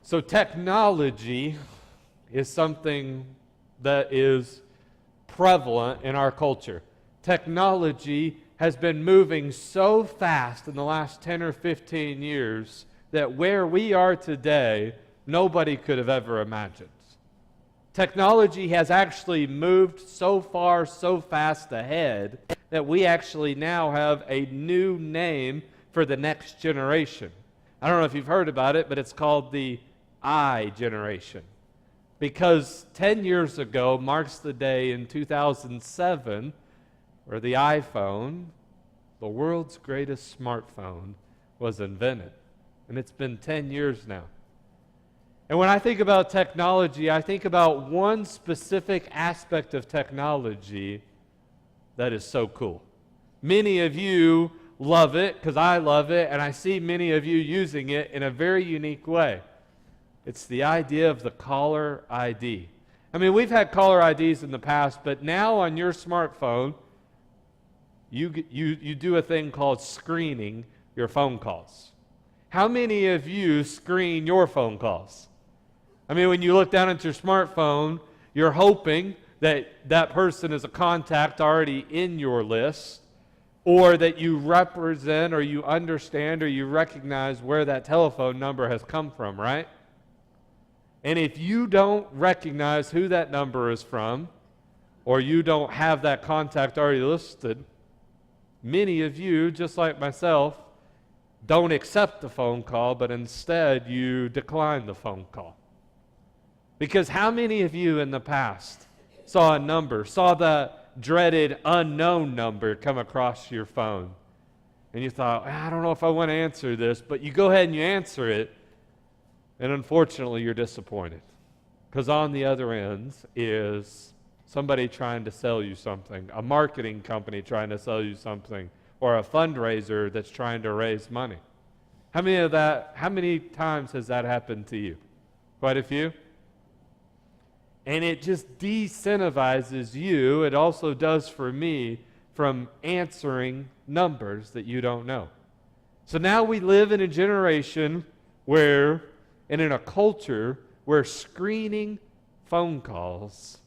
So technology is something that is prevalent in our culture. Technology has been moving so fast in the last 10 or 15 years that where we are today, nobody could have ever imagined. Technology has actually moved so far, so fast ahead that we actually now have a new name for the next generation. I don't know if you've heard about it, but it's called the I generation. Because 10 years ago marks the day in 2007 where the iPhone, the world's greatest smartphone, was invented. And it's been 10 years now. And when I think about technology, I think about one specific aspect of technology that is so cool. Many of you love it because I love it, and I see many of you using it in a very unique way. It's the idea of the caller ID. I mean, we've had caller IDs in the past, but now on your smartphone, you do a thing called screening your phone calls. How many of you screen your phone calls? I mean, when you look down at your smartphone, you're hoping that that person is a contact already in your list, or that you represent or you understand or you recognize where that telephone number has come from, right? And if you don't recognize who that number is from, or you don't have that contact already listed, many of you, just like myself, don't accept the phone call, but instead you decline the phone call. Because how many of you in the past saw a number, saw the dreaded unknown number come across your phone, and you thought, I don't know if I want to answer this, but you go ahead and you answer it, and unfortunately you're disappointed. Because on the other end is somebody trying to sell you something, a marketing company trying to sell you something, or a fundraiser that's trying to raise money. How many times has that happened to you? Quite a few? And it just de-incentivizes you, it also does for me, from answering numbers that you don't know. So now we live in a generation where, and in a culture where screening phone calls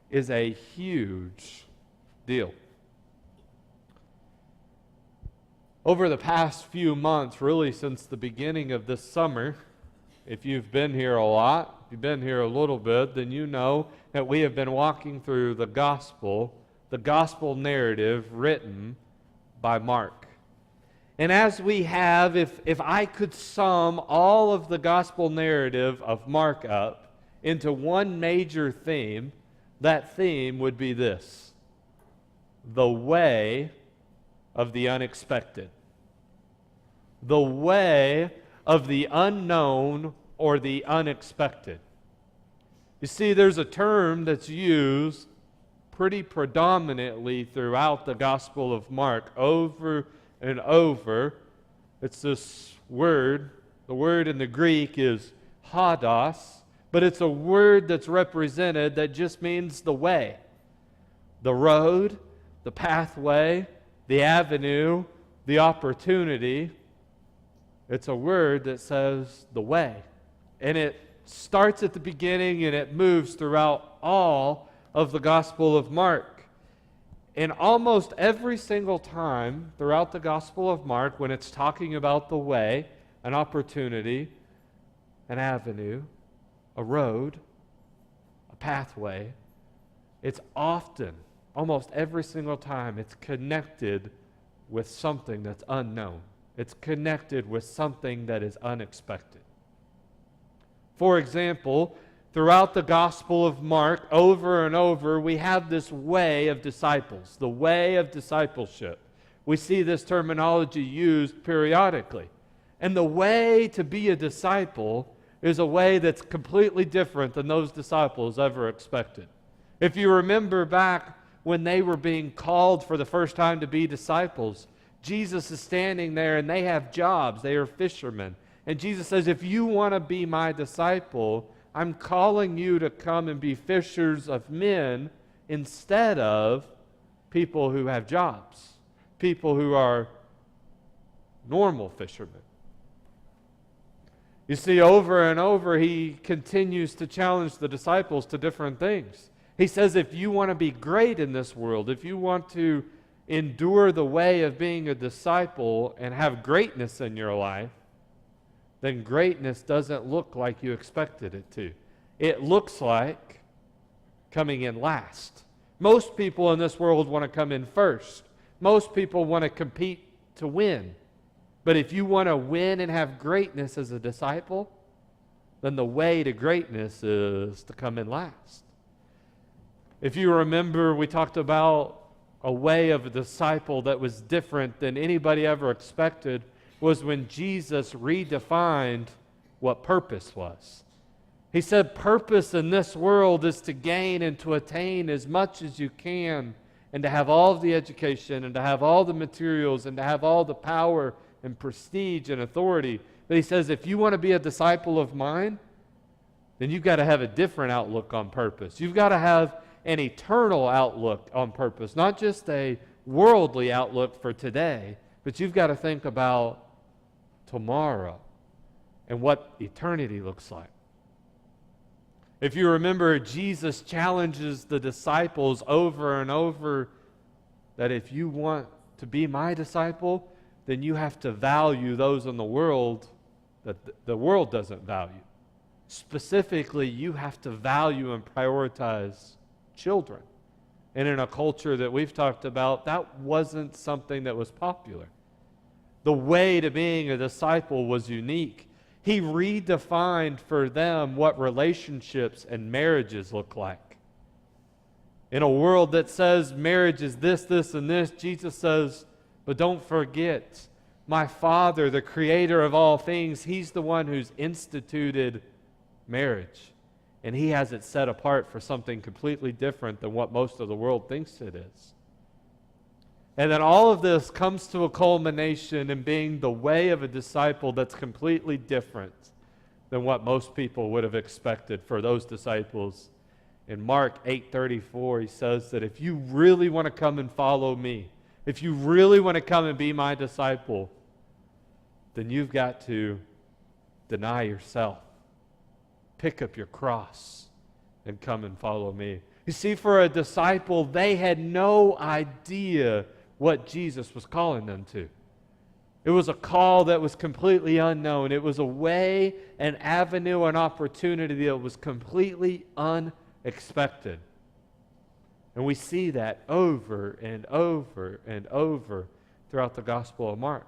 is a huge deal. Over the past few months, really since the beginning of this summer, if you've been here a lot, if you've been here a little bit, then you know that we have been walking through the gospel narrative written by Mark. And as we have, if I could sum all of the gospel narrative of Mark up into one major theme, that theme would be this: the way of the unexpected. The way of the unknown or the unexpected. You see, there's a term that's used pretty predominantly throughout the Gospel of Mark over and over. It's this word. The word in the Greek is hodos, but it's a word that's represented that just means the way, the road, the pathway, the avenue, the opportunity. It's a word that says the way. And it starts at the beginning and it moves throughout all of the Gospel of Mark. And almost every single time throughout the Gospel of Mark, when it's talking about the way, an opportunity, an avenue, a road, a pathway, it's often, almost every single time, it's connected with something that's unknown. It's connected with something that is unexpected. For example, throughout the Gospel of Mark, over and over, we have this way of disciples, the way of discipleship. We see this terminology used periodically. And the way to be a disciple is a way that's completely different than those disciples ever expected. If you remember back when they were being called for the first time to be disciples, Jesus is standing there and they have jobs. They are fishermen. And Jesus says, if you want to be my disciple, I'm calling you to come and be fishers of men instead of people who have jobs, people who are normal fishermen. You see, over and over, he continues to challenge the disciples to different things. He says, if you want to be great in this world, if you want to endure the way of being a disciple and have greatness in your life, then greatness doesn't look like you expected it to. It looks like coming in last. Most people in this world want to come in first. Most people want to compete to win. But if you want to win and have greatness as a disciple, then the way to greatness is to come in last. If you remember, we talked about a way of a disciple that was different than anybody ever expected was when Jesus redefined what purpose was. He said purpose in this world is to gain and to attain as much as you can and to have all of the education and to have all the materials and to have all the power and prestige and authority. But he says if you want to be a disciple of mine, then you've got to have a different outlook on purpose. You've got to have an eternal outlook on purpose, not just a worldly outlook for today, but you've got to think about tomorrow and what eternity looks like. If you remember, Jesus challenges the disciples over and over that if you want to be my disciple, then you have to value those in the world that the world doesn't value. Specifically, you have to value and prioritize children. And in a culture that we've talked about, that wasn't something that was popular. The way to being a disciple was unique. He redefined for them what relationships and marriages look like. In a world that says marriage is this, this, and this, Jesus says, but don't forget, my Father, the creator of all things, He's the one who's instituted marriage. And He has it set apart for something completely different than what most of the world thinks it is. And then all of this comes to a culmination in being the way of a disciple that's completely different than what most people would have expected for those disciples. In Mark 8:34, he says that if you really want to come and follow me, if you really want to come and be my disciple, then you've got to deny yourself, pick up your cross, and come and follow me. You see, for a disciple, they had no idea what Jesus was calling them to. It was a call that was completely unknown. It was a way, an avenue, an opportunity that was completely unexpected. And we see that over and over and over throughout the Gospel of Mark.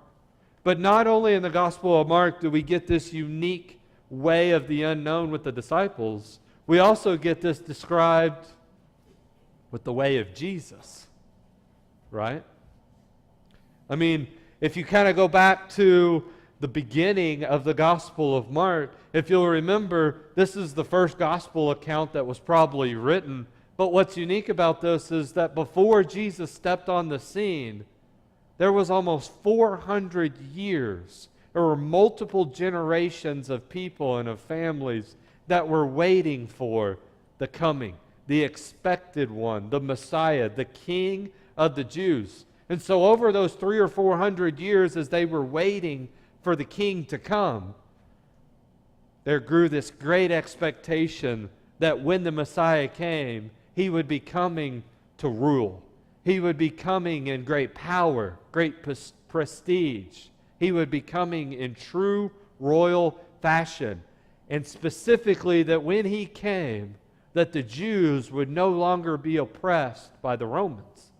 But not only in the Gospel of Mark do we get this unique way of the unknown with the disciples, we also get this described with the way of Jesus, right? I mean, if you kind of go back to the beginning of the Gospel of Mark, if you'll remember, this is the first gospel account that was probably written. But what's unique about this is that before Jesus stepped on the scene, there was almost 400 years. There were multiple generations of people and of families that were waiting for the coming, the expected one, the Messiah, the King of the Jews. And so over those 300 or 400 years as they were waiting for the King to come, there grew this great expectation that when the Messiah came, He would be coming to rule. He would be coming in great power, great prestige. He would be coming in true royal fashion. And specifically that when He came, that the Jews would no longer be oppressed by the Romans.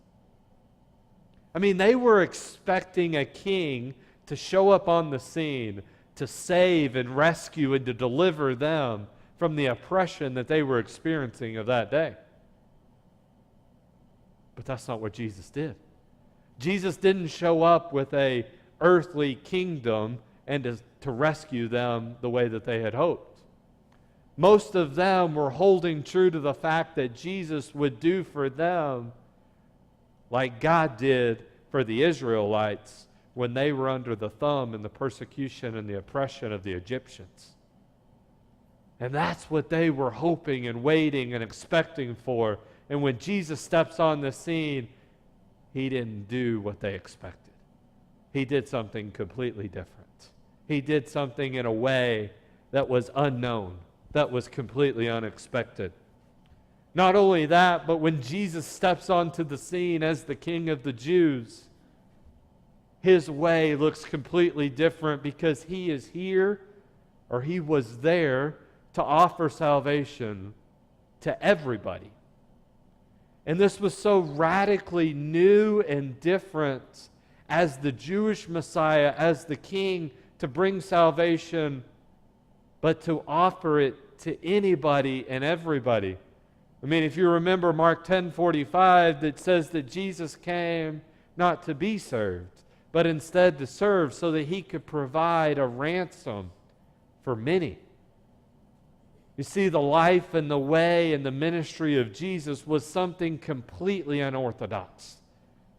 I mean, they were expecting a king to show up on the scene to save and rescue and to deliver them from the oppression that they were experiencing of that day. But that's not what Jesus did. Jesus didn't show up with a earthly kingdom and to rescue them the way that they had hoped. Most of them were holding true to the fact that Jesus would do for them like God did for the Israelites when they were under the thumb and the persecution and the oppression of the Egyptians. And that's what they were hoping and waiting and expecting for. And when Jesus steps on the scene, He didn't do what they expected. He did something completely different. He did something in a way that was unknown, that was completely unexpected. Not only that, but when Jesus steps onto the scene as the King of the Jews, his way looks completely different because he is here, or he was there, to offer salvation to everybody. And this was so radically new and different as the Jewish Messiah, as the King, to bring salvation, but to offer it to anybody and everybody. I mean, if you remember Mark 10:45, that says that Jesus came not to be served, but instead to serve, so that he could provide a ransom for many. You see, the life and the way and the ministry of Jesus was something completely unorthodox.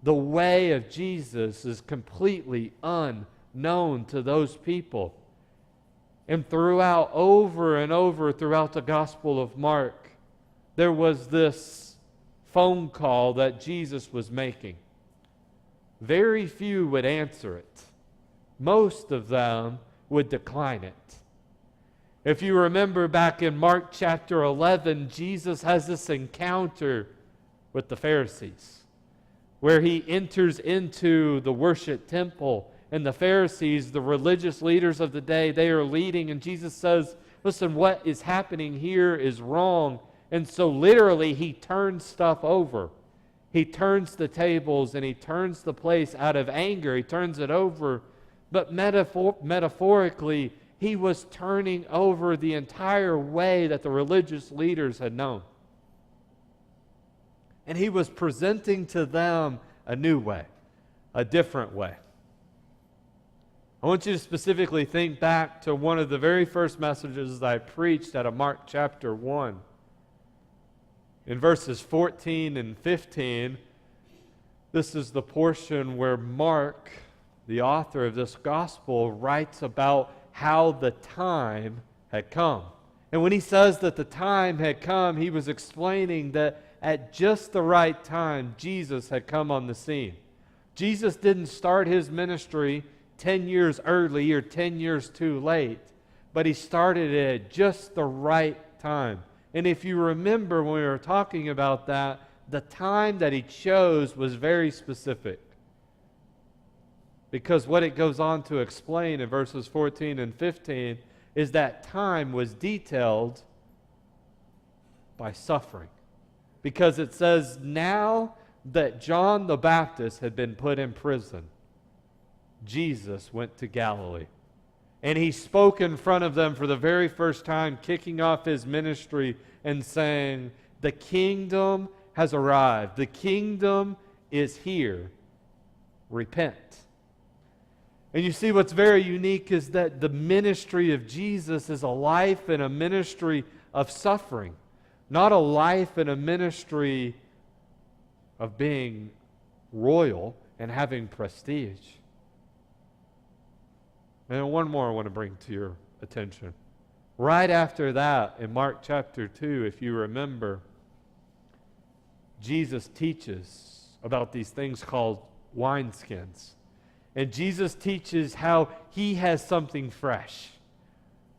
The way of Jesus is completely unknown to those people. And over and over throughout the Gospel of Mark, there was this phone call that Jesus was making. Very few would answer it. Most of them would decline it. If you remember back in Mark chapter 11, Jesus has this encounter with the Pharisees, where he enters into the worship temple, and the Pharisees, the religious leaders of the day, they are leading, and Jesus says, listen, what is happening here is wrong. And so literally he turns stuff over. He turns the tables and he turns the place out of anger. He turns it over. But metaphorically, he was turning over the entire way that the religious leaders had known. And he was presenting to them a new way, a different way. I want you to specifically think back to one of the very first messages that I preached out of Mark chapter 1. In verses 14 and 15, this is the portion where Mark, the author of this gospel, writes about how the time had come. And when he says that the time had come, he was explaining that at just the right time, Jesus had come on the scene. Jesus didn't start his ministry 10 years early or 10 years too late, but he started it at just the right time. And if you remember when we were talking about that, the time that he chose was very specific. Because what it goes on to explain in verses 14 and 15 is that time was detailed by suffering. Because it says, now that John the Baptist had been put in prison, Jesus went to Galilee. And he spoke in front of them for the very first time, kicking off his ministry and saying, the kingdom has arrived. The kingdom is here. Repent. And you see, what's very unique is that the ministry of Jesus is a life and a ministry of suffering, not a life and a ministry of being royal and having prestige. And one more I want to bring to your attention. Right after that, in Mark chapter 2, if you remember, Jesus teaches about these things called wineskins. And Jesus teaches how he has something fresh.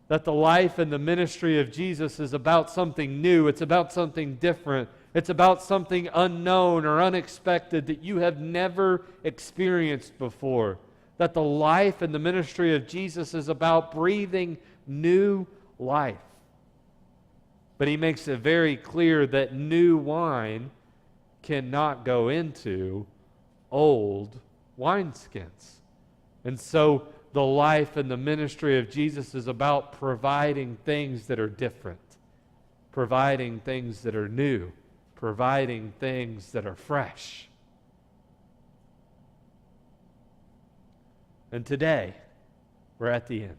That the life and the ministry of Jesus is about something new. It's about something different. It's about something unknown or unexpected that you have never experienced before. That the life and the ministry of Jesus is about breathing new life. But he makes it very clear that new wine cannot go into old wineskins. And so the life and the ministry of Jesus is about providing things that are different, providing things that are new, providing things that are fresh. And today, we're at the end.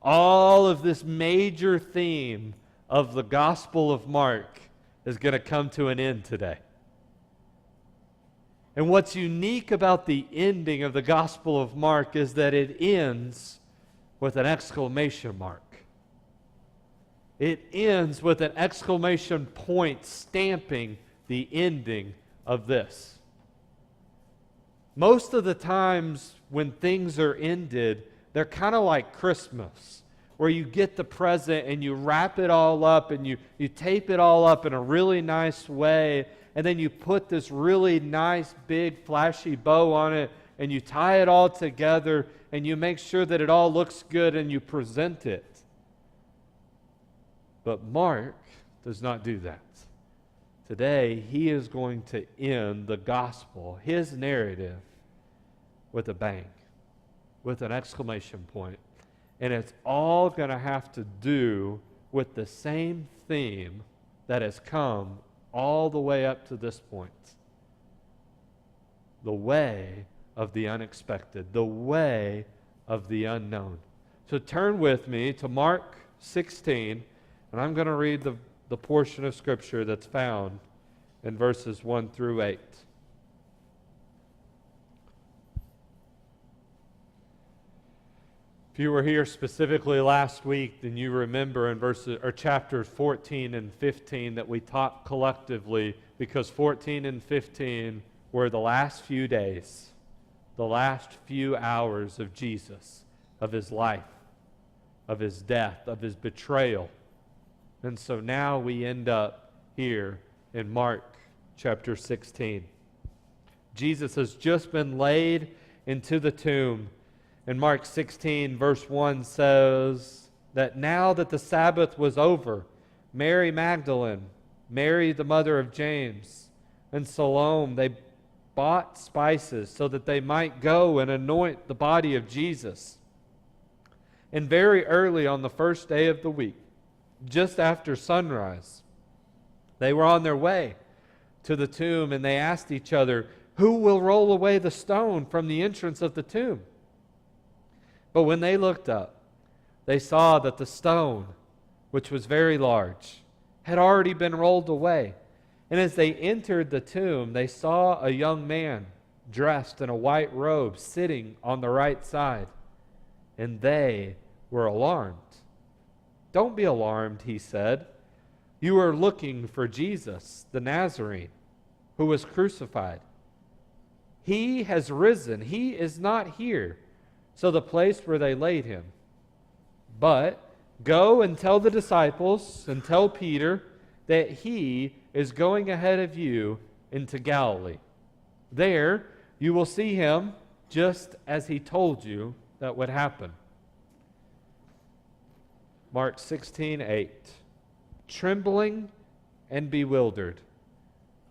All of this major theme of the Gospel of Mark is going to come to an end today. And what's unique about the ending of the Gospel of Mark is that it ends with an exclamation mark. It ends with an exclamation point stamping the ending of this. Most of the times when things are ended, they're kind of like Christmas, where you get the present and you wrap it all up and you tape it all up in a really nice way, and then you put this really nice, big, flashy bow on it, and you tie it all together, and you make sure that it all looks good, and you present it. But Mark does not do that. Today, he is going to end the gospel, his narrative, with a bang, with an exclamation point. And it's all going to have to do with the same theme that has come all the way up to this point. The way of the unexpected, the way of the unknown. So turn with me to Mark 16, and I'm going to read the portion of Scripture that's found in verses 1 through 8. If you were here specifically last week, then you remember in chapters 14 and 15 that we taught collectively, because 14 and 15 were the last few days, the last few hours of Jesus, of his life, of his death, of his betrayal. And so now we end up here in Mark chapter 16. Jesus has just been laid into the tomb. And Mark 16 verse 1 says that now that the Sabbath was over, Mary Magdalene, Mary the mother of James, and Salome, they bought spices so that they might go and anoint the body of Jesus. And very early on the first day of the week, just after sunrise, they were on their way to the tomb, and they asked each other, "Who will roll away the stone from the entrance of the tomb?" But when they looked up, they saw that the stone, which was very large, had already been rolled away. And as they entered the tomb, they saw a young man dressed in a white robe sitting on the right side. And they were alarmed. "Don't be alarmed," he said. "You are looking for Jesus, the Nazarene, who was crucified. He has risen. He is not here. So the place where they laid him. But go and tell the disciples and tell Peter that he is going ahead of you into Galilee. There you will see him just as he told you that would happen." Mark 16:8. Trembling and bewildered,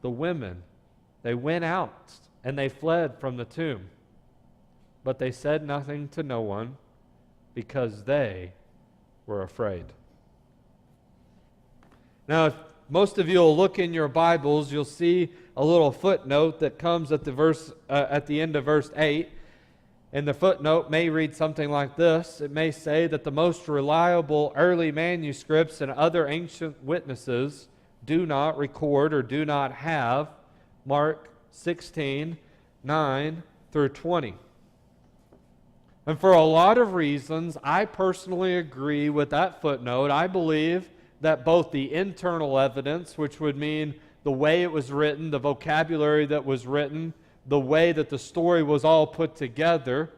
the women, they went out and they fled from the tomb. But they said nothing to no one, because they were afraid. Now, if most of you will look in your Bibles, you'll see a little footnote that comes at the end of verse 8. And the footnote may read something like this. It may say that the most reliable early manuscripts and other ancient witnesses do not record or do not have Mark 16:9 through 20. And for a lot of reasons, I personally agree with that footnote. I believe that both the internal evidence, which would mean the way it was written, the vocabulary that was written, the way that the story was all put together,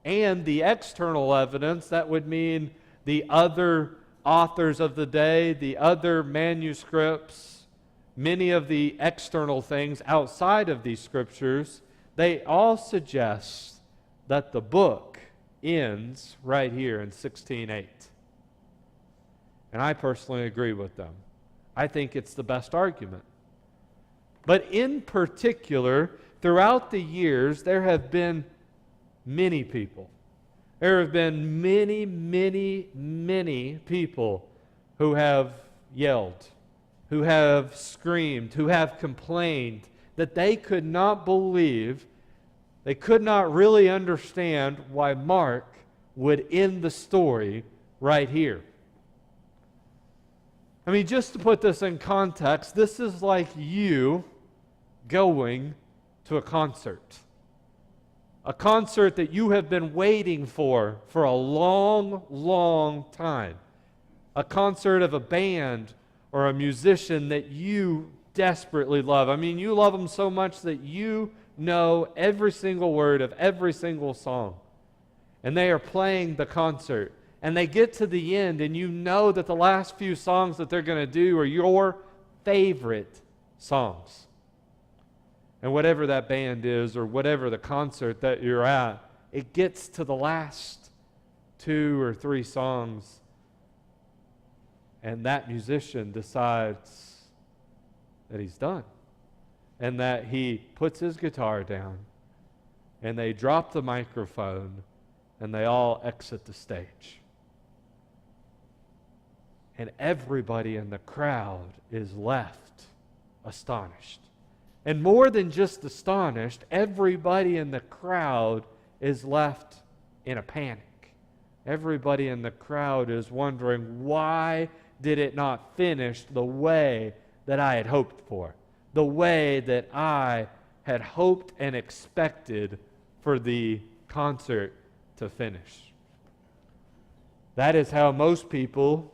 and the external evidence, that would mean the other authors of the day, the other manuscripts, many of the external things outside of these scriptures, they all suggest that the book ends right here in 16:8. And I personally agree with them. I think it's the best argument. But in particular, throughout the years, there have been many people. There have been many, many, many people who have yelled, who have screamed, who have complained that they could not believe, they could not really understand why Mark would end the story right here. I mean, just to put this in context, this is like you going to a concert. A concert that you have been waiting for a long, long time. A concert of a band or a musician that you desperately love. I mean, you love them so much that you know every single word of every single song. And they are playing the concert. And they get to the end, and you know that the last few songs that they're going to do are your favorite songs. And whatever that band is, or whatever the concert that you're at, it gets to the last 2 or 3 songs, and that musician decides that he's done, and that he puts his guitar down, and they drop the microphone, and they all exit the stage. And everybody in the crowd is left astonished. And more than just astonished, everybody in the crowd is left in a panic. Everybody in the crowd is wondering, why did it not finish the way that I had hoped for? The way that I had hoped and expected for the concert to finish. That is how most people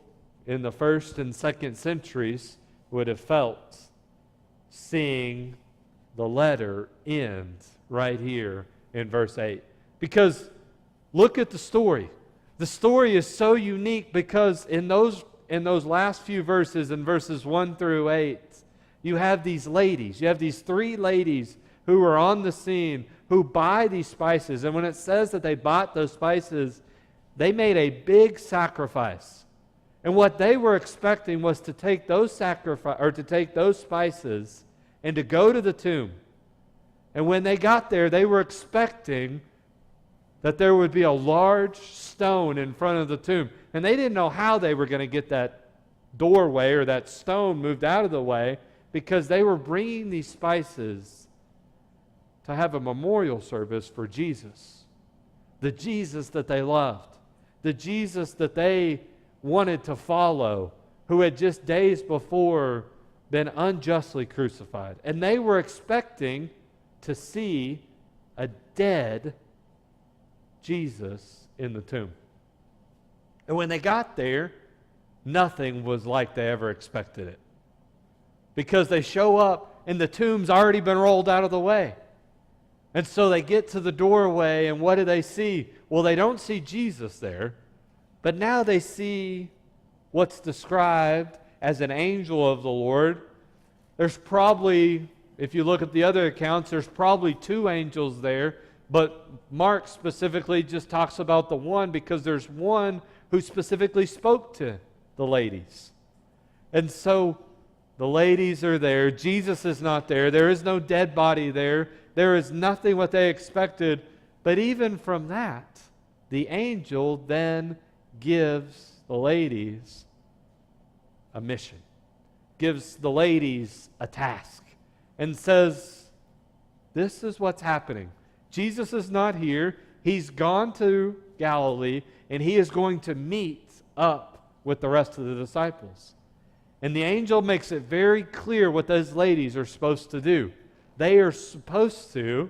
in the 1st and 2nd centuries would have felt seeing the letter end right here in verse 8. Because look at the story. The story is so unique because in those last few verses, in verses 1 through 8, you have these ladies. You have these 3 ladies who are on the scene, who buy these spices. And when it says that they bought those spices, they made a big sacrifice. And what they were expecting was to take those spices and to go to the tomb. And when they got there, they were expecting that there would be a large stone in front of the tomb. And they didn't know how they were going to get that doorway or that stone moved out of the way, because they were bringing these spices to have a memorial service for Jesus. The Jesus that they loved. The Jesus that they wanted to follow, who had just days before been unjustly crucified. And they were expecting to see a dead Jesus in the tomb. And when they got there, nothing was like they ever expected it. Because they show up and the tomb's already been rolled out of the way. And so they get to the doorway, and what do they see? Well, they don't see Jesus there, but now they see what's described as an angel of the Lord. There's probably, if you look at the other accounts, there's probably 2 angels there, but Mark specifically just talks about the one because there's one who specifically spoke to the ladies. And so the ladies are there. Jesus is not there. There is no dead body there. There is nothing what they expected. But even from that, the angel then gives the ladies a mission, gives the ladies a task, and says, this is what's happening. Jesus is not here. He's gone to Galilee, and he is going to meet up with the rest of the disciples. And the angel makes it very clear what those ladies are supposed to do. They are supposed to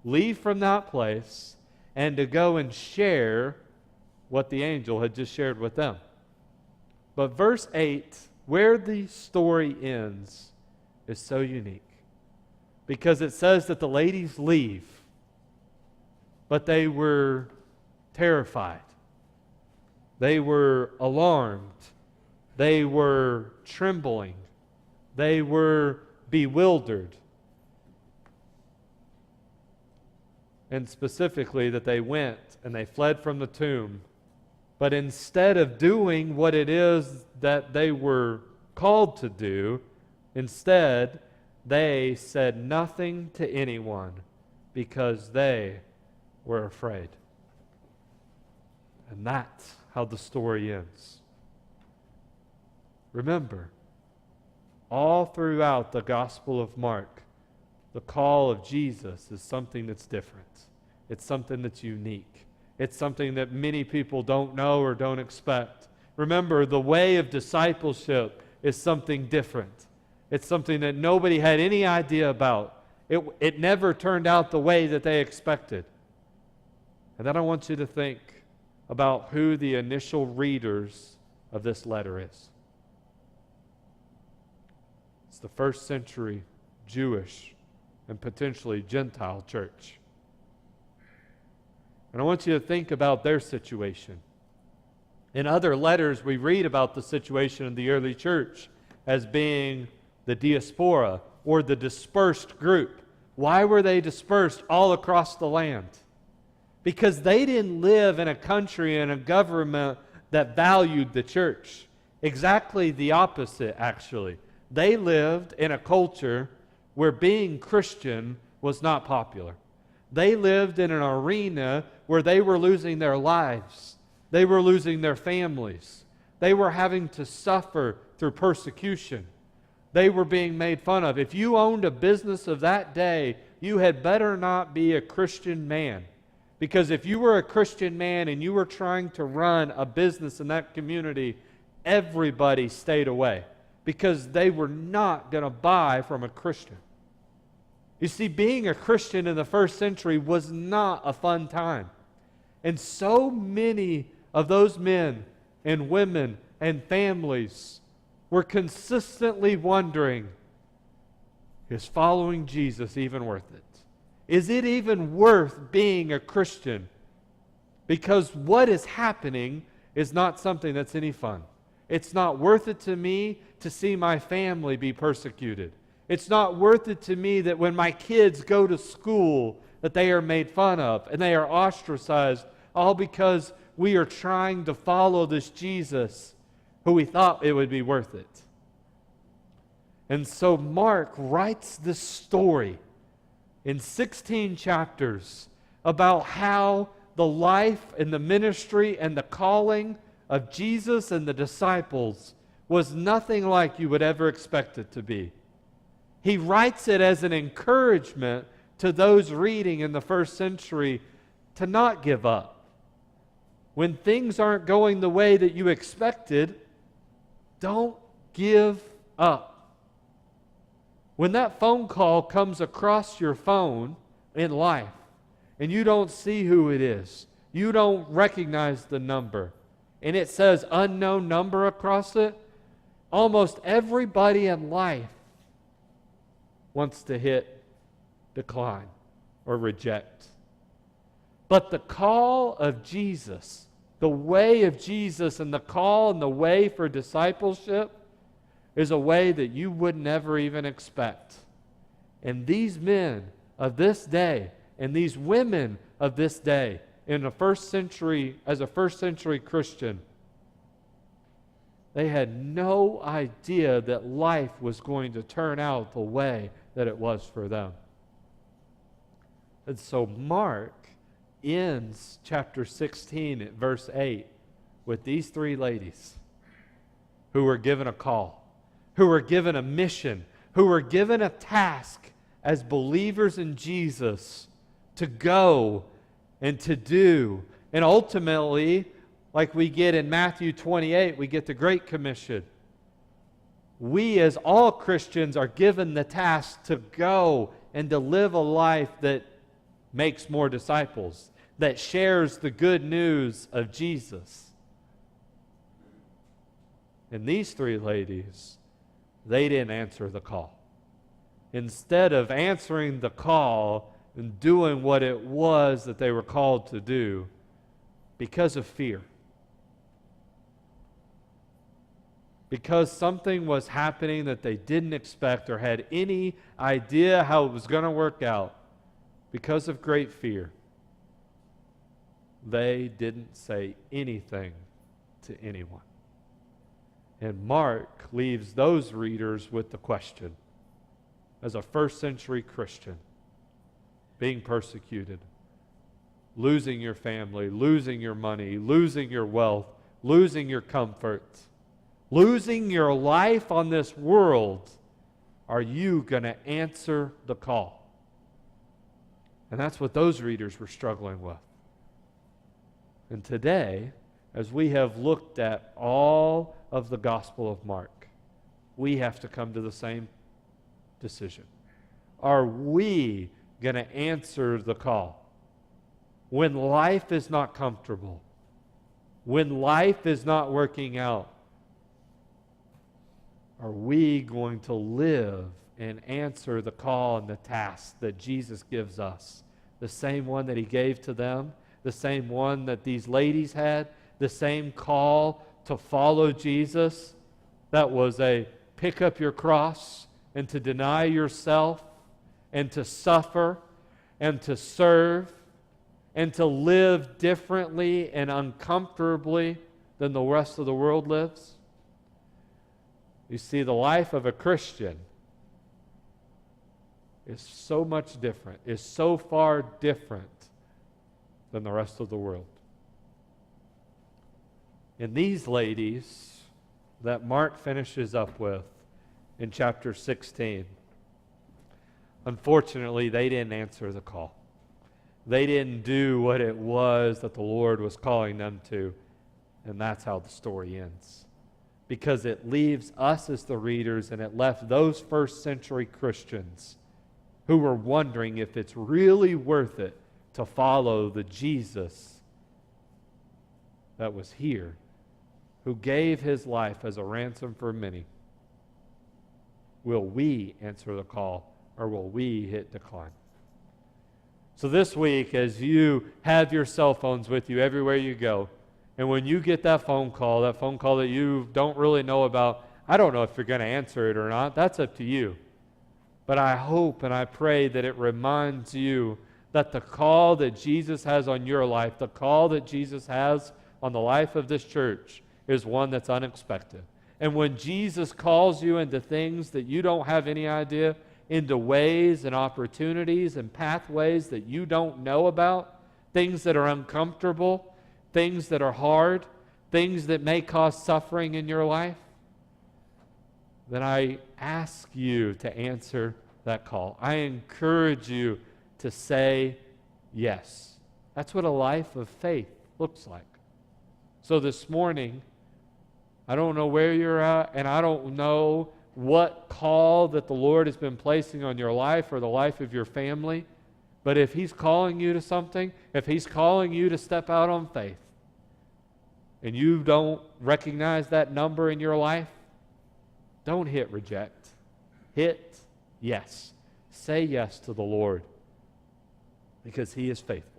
leave from that place and to go and share what the angel had just shared with them. But verse 8, where the story ends, is so unique. Because it says that the ladies leave, but they were terrified. They were alarmed. They were trembling. They were bewildered. And specifically that they went and they fled from the tomb. But instead of doing what it is that they were called to do, instead they said nothing to anyone because they were afraid. And that's how the story ends. Remember, all throughout the Gospel of Mark, the call of Jesus is something that's different. It's something that's unique. It's something that many people don't know or don't expect. Remember, the way of discipleship is something different. It's something that nobody had any idea about. It never turned out the way that they expected. And then I want you to think about who the initial readers of this letter is. It's the 1st century Jewish and potentially Gentile church. And I want you to think about their situation. In other letters, we read about the situation in the early church as being the diaspora, or the dispersed group. Why were they dispersed all across the land? Because they didn't live in a country and a government that valued the church. Exactly the opposite, actually. They lived in a culture where being Christian was not popular. They lived in an arena where they were losing their lives. They were losing their families. They were having to suffer through persecution. They were being made fun of. If you owned a business of that day, you had better not be a Christian man. Because if you were a Christian man and you were trying to run a business in that community, everybody stayed away. Because they were not going to buy from a Christian. You see, being a Christian in the first century was not a fun time. And so many of those men and women and families were consistently wondering, is following Jesus even worth it? Is it even worth being a Christian? Because what is happening is not something that's any fun. It's not worth it to me to see my family be persecuted. It's not worth it to me that when my kids go to school that they are made fun of and they are ostracized, all because we are trying to follow this Jesus who we thought it would be worth it. And so Mark writes this story in 16 chapters about how the life and the ministry and the calling of Jesus and the disciples was nothing like you would ever expect it to be. He writes it as an encouragement to those reading in the first century to not give up. When things aren't going the way that you expected, don't give up. When that phone call comes across your phone in life and you don't see who it is, you don't recognize the number, and it says unknown number across it, almost everybody in life wants to hit decline or reject. But the call of Jesus, the way of Jesus, and the call and the way for discipleship is a way that you would never even expect. And these men of this day and these women of this day in the first century, as a first century Christian, they had no idea that life was going to turn out the way that it was for them. And so Mark ends chapter 16 at verse 8 with these three ladies who were given a call, who were given a mission, who were given a task as believers in Jesus to go and to do. And ultimately, like we get in Matthew 28, we get the Great Commission. We as all Christians are given the task to go and to live a life that makes more disciples, that shares the good news of Jesus. And these three ladies, they didn't answer the call. Instead of answering the call and doing what it was that they were called to do, because of fear, because something was happening that they didn't expect or had any idea how it was going to work out, because of great fear, they didn't say anything to anyone. And Mark leaves those readers with the question, as a first century Christian, being persecuted, losing your family, losing your money, losing your wealth, losing your comfort, losing your life on this world, are you going to answer the call? And that's what those readers were struggling with. And today, as we have looked at all of the Gospel of Mark, we have to come to the same decision. Are we going to answer the call? When life is not comfortable, when life is not working out, are we going to live and answer the call and the task that Jesus gives us? The same one that he gave to them, the same one that these ladies had, the same call to follow Jesus that was a pick up your cross and to deny yourself and to suffer and to serve and to live differently and uncomfortably than the rest of the world lives? You see, the life of a Christian is so much different, is so far different than the rest of the world. And these ladies that Mark finishes up with in chapter 16, unfortunately, they didn't answer the call. They didn't do what it was that the Lord was calling them to. And that's how the story ends. Because it leaves us as the readers, and it left those first century Christians who were wondering if it's really worth it to follow the Jesus that was here, who gave his life as a ransom for many. Will we answer the call, or will we hit decline? So this week, as you have your cell phones with you everywhere you go, and when you get that phone call that you don't really know about, I don't know if you're going to answer it or not. That's up to you. But I hope and I pray that it reminds you that the call that Jesus has on your life, the call that Jesus has on the life of this church, is one that's unexpected. And when Jesus calls you into things that you don't have any idea, into ways and opportunities and pathways that you don't know about, things that are uncomfortable, things that are hard, things that may cause suffering in your life, then I ask you to answer that call. I encourage you to say yes. That's what a life of faith looks like. So this morning, I don't know where you're at, and I don't know what call that the Lord has been placing on your life or the life of your family, but if He's calling you to something, if He's calling you to step out on faith, and you don't recognize that number in your life, don't hit reject. Hit yes. Say yes to the Lord, because He is faithful.